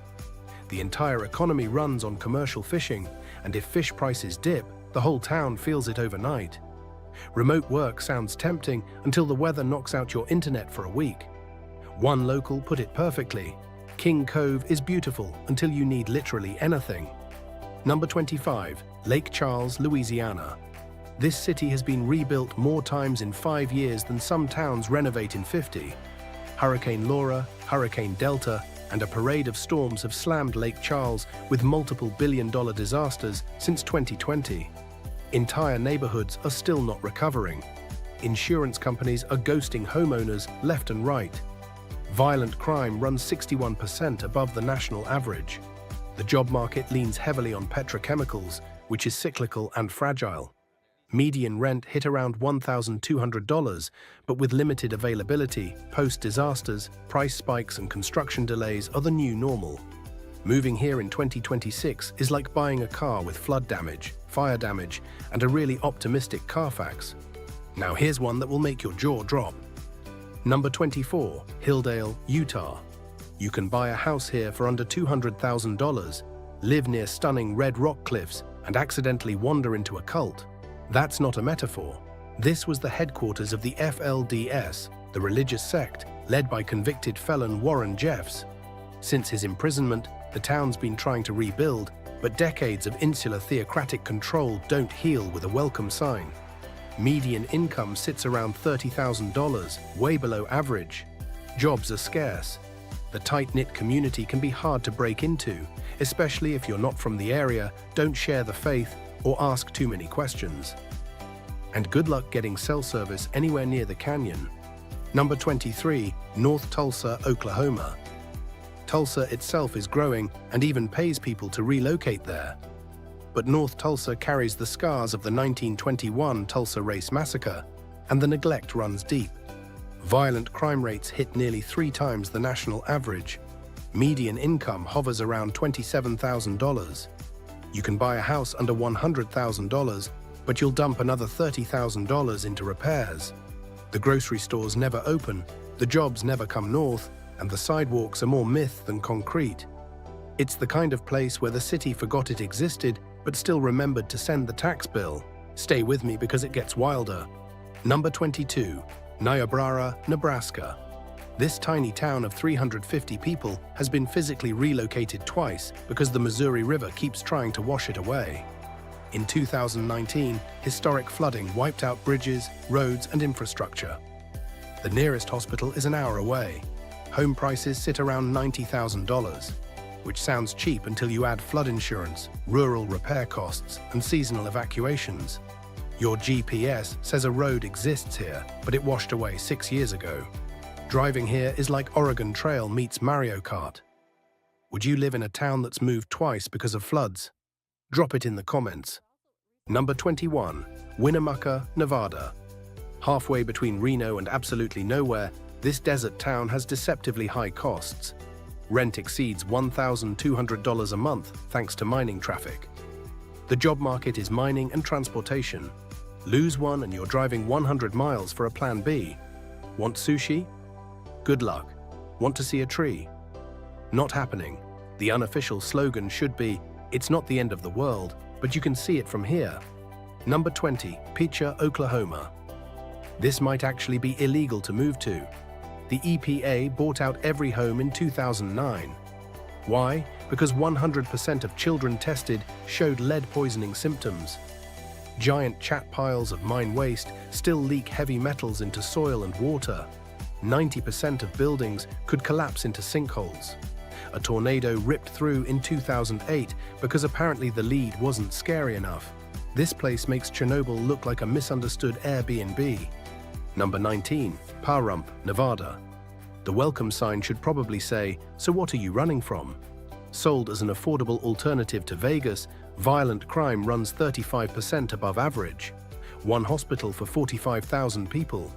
The entire economy runs on commercial fishing, and if fish prices dip, the whole town feels it overnight. Remote work sounds tempting until the weather knocks out your internet for a week. One local put it perfectly: King Cove is beautiful until you need literally anything. Number 25, Lake Charles, Louisiana. This city has been rebuilt more times in 5 years than some towns renovate in 50. Hurricane Laura, Hurricane Delta, and a parade of storms have slammed Lake Charles with multiple billion-dollar disasters since 2020. Entire neighborhoods are still not recovering. Insurance companies are ghosting homeowners left and right. Violent crime runs 61% above the national average. The job market leans heavily on petrochemicals, which is cyclical and fragile. Median rent hit around $1,200, but with limited availability, post-disasters, price spikes and construction delays are the new normal. Moving here in 2026 is like buying a car with flood damage, fire damage, and a really optimistic Carfax. Now here's one that will make your jaw drop. Number 24, Hilldale, Utah. You can buy a house here for under $200,000, live near stunning red rock cliffs, and accidentally wander into a cult. That's not a metaphor. This was the headquarters of the FLDS, the religious sect led by convicted felon Warren Jeffs. Since his imprisonment, the town's been trying to rebuild, but decades of insular theocratic control don't heal with a welcome sign. Median income sits around $30,000, way below average. Jobs are scarce. The tight-knit community can be hard to break into, especially if you're not from the area, don't share the faith, or ask too many questions. And good luck getting cell service anywhere near the canyon. Number 23, North Tulsa, Oklahoma. Tulsa itself is growing and even pays people to relocate there. But North Tulsa carries the scars of the 1921 Tulsa Race Massacre, and the neglect runs deep. Violent crime rates hit nearly 3 times the national average. Median income hovers around $27,000. You can buy a house under $100,000, but you'll dump another $30,000 into repairs. The grocery stores never open, the jobs never come north, and the sidewalks are more myth than concrete. It's the kind of place where the city forgot it existed, but still remembered to send the tax bill. Stay with me because it gets wilder. Number 22. Niobrara, Nebraska. This tiny town of 350 people has been physically relocated twice because the Missouri River keeps trying to wash it away. In 2019, historic flooding wiped out bridges, roads, and infrastructure. The nearest hospital is an hour away. Home prices sit around $90,000, which sounds cheap until you add flood insurance, rural repair costs, and seasonal evacuations. Your GPS says a road exists here, but it washed away 6 years ago. Driving here is like Oregon Trail meets Mario Kart. Would you live in a town that's moved twice because of floods? Drop it in the comments. Number 21. Winnemucca, Nevada. Halfway between Reno and absolutely nowhere, this desert town has deceptively high costs. Rent exceeds $1,200 a month thanks to mining traffic. The job market is mining and transportation. Lose one and you're driving 100 miles for a plan B. Want sushi? Good luck. Want to see a tree? Not happening. The unofficial slogan should be, "It's not the end of the world, but you can see it from here." Number 20. Picha, Oklahoma. This might actually be illegal to move to. The EPA bought out every home in 2009. Why? Because 100% of children tested showed lead poisoning symptoms. Giant chat piles of mine waste still leak heavy metals into soil and water. 90% of buildings could collapse into sinkholes. A tornado ripped through in 2008 because apparently the lead wasn't scary enough. This place makes Chernobyl look like a misunderstood Airbnb. Number 19. Pahrump, Nevada. The welcome sign should probably say, "So what are you running from?" Sold as an affordable alternative to Vegas, violent crime runs 35% above average. One hospital for 45,000 people.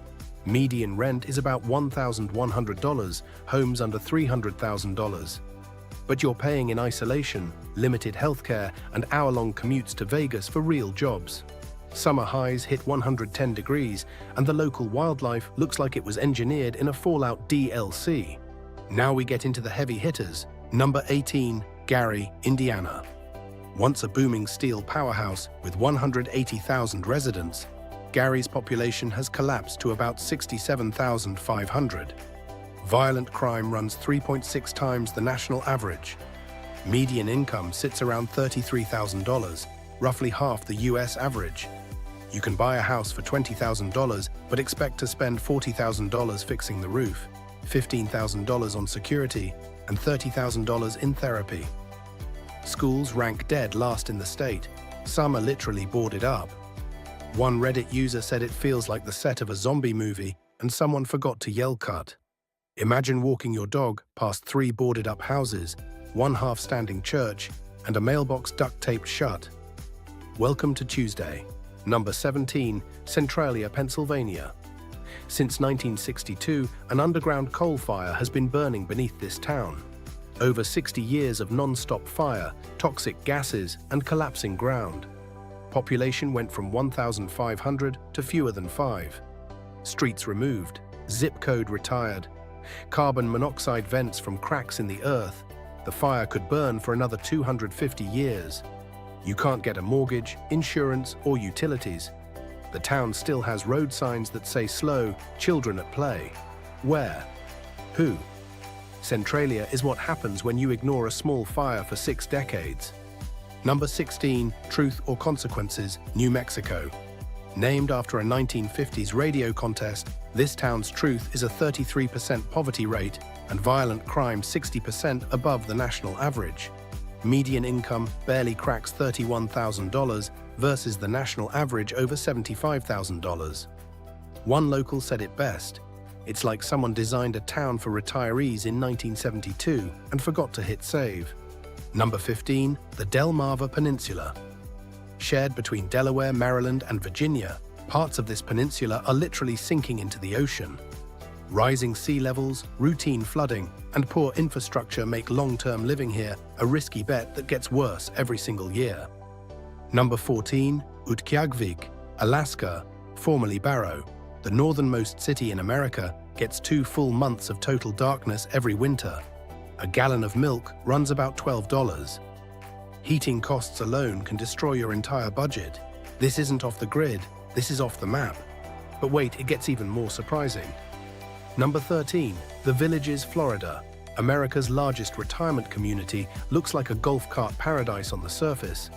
Median rent is about $1,100, homes under $300,000. But you're paying in isolation, limited healthcare, and hour-long commutes to Vegas for real jobs. Summer highs hit 110 degrees, and the local wildlife looks like it was engineered in a Fallout DLC. Now we get into the heavy hitters. Number 18. Gary, Indiana. Once a booming steel powerhouse with 180,000 residents, Gary's population has collapsed to about 67,500. Violent crime runs 3.6 times the national average. Median income sits around $33,000, roughly half the US average. You can buy a house for $20,000 but expect to spend $40,000 fixing the roof, $15,000 on security, and $30,000 in therapy. Schools rank dead last in the state. Some are literally boarded up. One Reddit user said it feels like the set of a zombie movie and someone forgot to yell cut. Imagine walking your dog past 3 boarded-up houses, one half-standing church, and a mailbox duct-taped shut. Welcome to Tuesday. Number 17. Centralia, Pennsylvania. Since 1962, an underground coal fire has been burning beneath this town. Over 60 years of non-stop fire, toxic gases, and collapsing ground. Population went from 1,500 to fewer than 5. Streets removed, zip code retired, carbon monoxide vents from cracks in the earth. The fire could burn for another 250 years. You can't get a mortgage, insurance, or utilities. The town still has road signs that say slow, children at play. Where? Who? Centralia is what happens when you ignore a small fire for 6 decades. Number 16. Truth or Consequences, New Mexico. Named after a 1950s radio contest, this town's truth is a 33% poverty rate and violent crime 60% above the national average. Median income barely cracks $31,000 versus the national average over $75,000. One local said it best, "It's like someone designed a town for retirees in 1972 and forgot to hit save." Number 15. The Delmarva Peninsula. Shared between Delaware, Maryland, and Virginia, parts of this peninsula are literally sinking into the ocean. Rising sea levels, routine flooding, and poor infrastructure make long-term living here a risky bet that gets worse every single year. Number 14. Utqiagvik, Alaska, formerly Barrow, the northernmost city in America, gets 2 full months of total darkness every winter. A gallon of milk runs about $12. Heating costs alone can destroy your entire budget. This isn't off the grid, this is off the map. But wait, it gets even more surprising. Number 13, The Villages, Florida. America's largest retirement community looks like a golf cart paradise on the surface.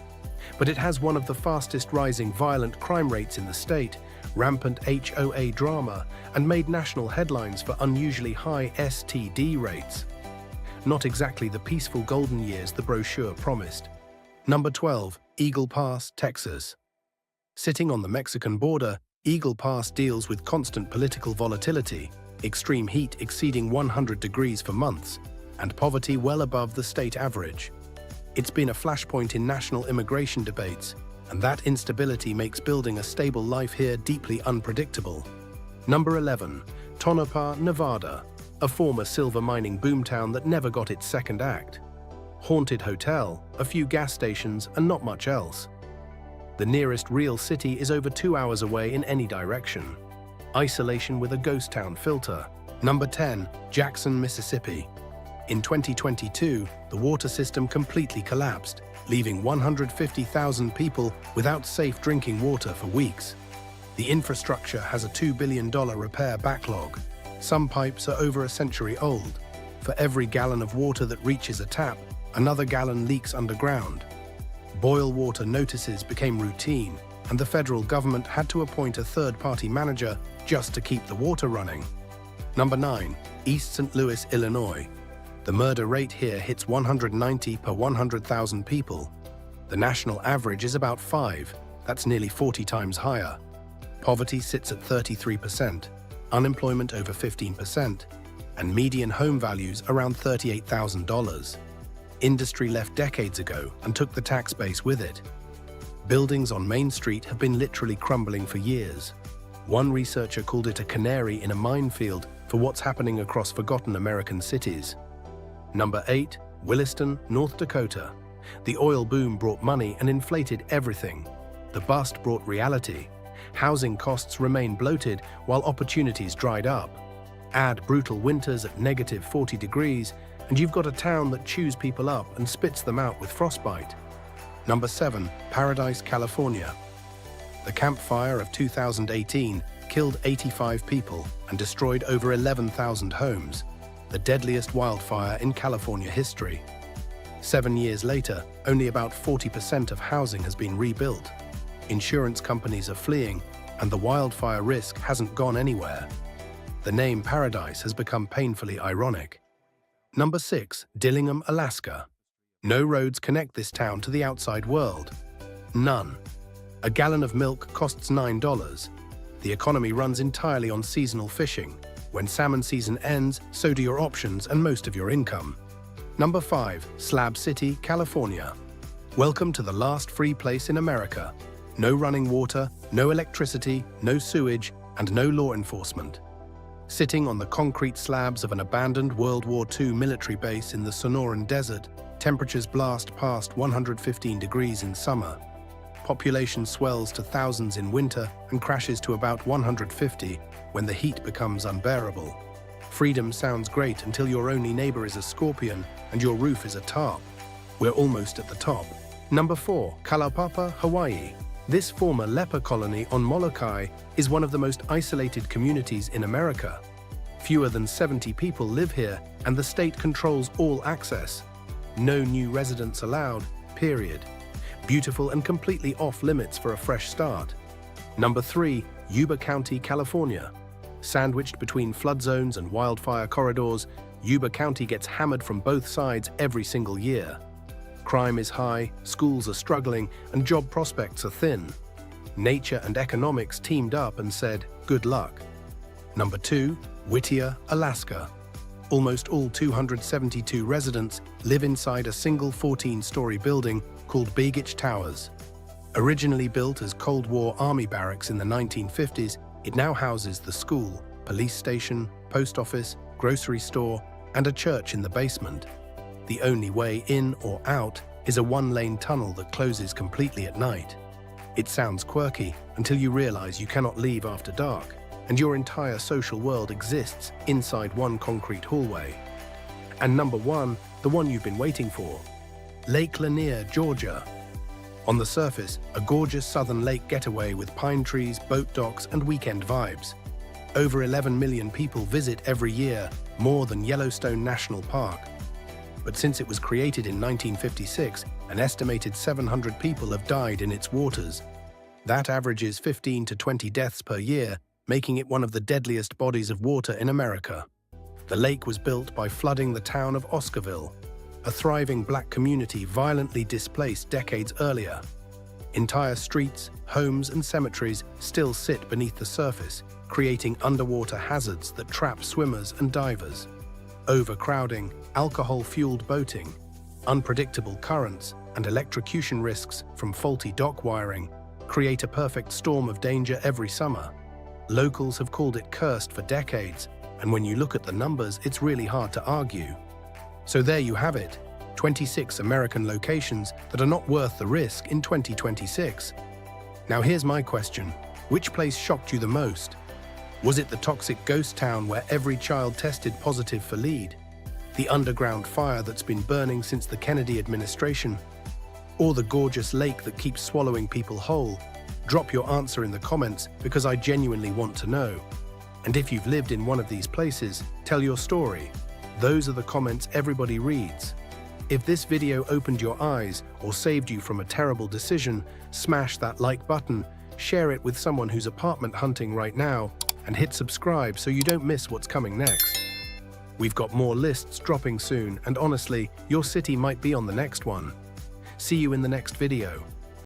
But it has one of the fastest rising violent crime rates in the state, rampant HOA drama, and made national headlines for unusually high STD rates. Not exactly the peaceful golden years the brochure promised. Number 12, Eagle Pass, Texas. Sitting on the Mexican border, Eagle Pass deals with constant political volatility, extreme heat exceeding 100 degrees for months, and poverty well above the state average. It's been a flashpoint in national immigration debates, and that instability makes building a stable life here deeply unpredictable. Number 11, Tonopah, Nevada, a former silver mining boomtown that never got its second act. Haunted hotel, a few gas stations, and not much else. The nearest real city is over 2 hours away in any direction. Isolation with a ghost town filter. Number 10, Jackson, Mississippi. In 2022, the water system completely collapsed, leaving 150,000 people without safe drinking water for weeks. The infrastructure has a $2 billion repair backlog. Some pipes are over a century old. For every gallon of water that reaches a tap, another gallon leaks underground. Boil water notices became routine, and the federal government had to appoint a third-party manager just to keep the water running. Number 9, East St. Louis, Illinois. The murder rate here hits 190 per 100,000 people. The national average is about 5, that's nearly 40 times higher. Poverty sits at 33%, unemployment over 15%, and median home values around $38,000. Industry left decades ago and took the tax base with it. Buildings on Main Street have been literally crumbling for years. One researcher called it a canary in a minefield for what's happening across forgotten American cities. Number 8, Williston, North Dakota. The oil boom brought money and inflated everything. The bust brought reality. Housing costs remain bloated while opportunities dried up. Add brutal winters at negative 40 degrees, and you've got a town that chews people up and spits them out with frostbite. Number 7, Paradise, California. The Camp Fire of 2018 killed 85 people and destroyed over 11,000 homes, the deadliest wildfire in California history. 7 years later, only about 40% of housing has been rebuilt. Insurance companies are fleeing, and the wildfire risk hasn't gone anywhere. The name Paradise has become painfully ironic. Number 6, Dillingham, Alaska. No roads connect this town to the outside world. None. A gallon of milk costs $9. The economy runs entirely on seasonal fishing. When salmon season ends, so do your options and most of your income. Number 5, Slab City, California. Welcome to the last free place in America. No running water, no electricity, no sewage, and no law enforcement. Sitting on the concrete slabs of an abandoned World War II military base in the Sonoran Desert, temperatures blast past 115 degrees in summer. Population swells to thousands in winter and crashes to about 150 when the heat becomes unbearable. Freedom sounds great until your only neighbor is a scorpion and your roof is a tarp. We're almost at the top. Number 4, Kalaupapa, Hawaii. This former leper colony on Molokai is one of the most isolated communities in America. Fewer than 70 people live here, and the state controls all access. No new residents allowed, period. Beautiful and completely off-limits for a fresh start. Number 3, Yuba County, California. Sandwiched between flood zones and wildfire corridors, Yuba County gets hammered from both sides every single year. Crime is high, schools are struggling, and job prospects are thin. Nature and economics teamed up and said, good luck. Number 2, Whittier, Alaska. Almost all 272 residents live inside a single 14-story building called Begich Towers. Originally built as Cold War Army barracks in the 1950s, it now houses the school, police station, post office, grocery store, and a church in the basement. The only way in or out is a one-lane tunnel that closes completely at night. It sounds quirky until you realize you cannot leave after dark, and your entire social world exists inside one concrete hallway. And number 1, the one you've been waiting for, Lake Lanier, Georgia. On the surface, a gorgeous southern lake getaway with pine trees, boat docks, and weekend vibes. Over 11 million people visit every year, more than Yellowstone National Park. But since it was created in 1956, an estimated 700 people have died in its waters. That averages 15 to 20 deaths per year, making it one of the deadliest bodies of water in America. The lake was built by flooding the town of Oscarville, a thriving black community violently displaced decades earlier. Entire streets, homes, and cemeteries still sit beneath the surface, creating underwater hazards that trap swimmers and divers. Overcrowding, alcohol-fueled boating, unpredictable currents, and electrocution risks from faulty dock wiring create a perfect storm of danger every summer. Locals have called it cursed for decades, and when you look at the numbers, it's really hard to argue. So there you have it, 26 American locations that are not worth the risk in 2026. Now here's my question. Which place shocked you the most? Was it the toxic ghost town where every child tested positive for lead? The underground fire that's been burning since the Kennedy administration? Or the gorgeous lake that keeps swallowing people whole? Drop your answer in the comments because I genuinely want to know. And if you've lived in one of these places, tell your story. Those are the comments everybody reads. If this video opened your eyes or saved you from a terrible decision, smash that like button, share it with someone who's apartment hunting right now, and hit subscribe so you don't miss what's coming next. We've got more lists dropping soon, and honestly, your city might be on the next one. See you in the next video.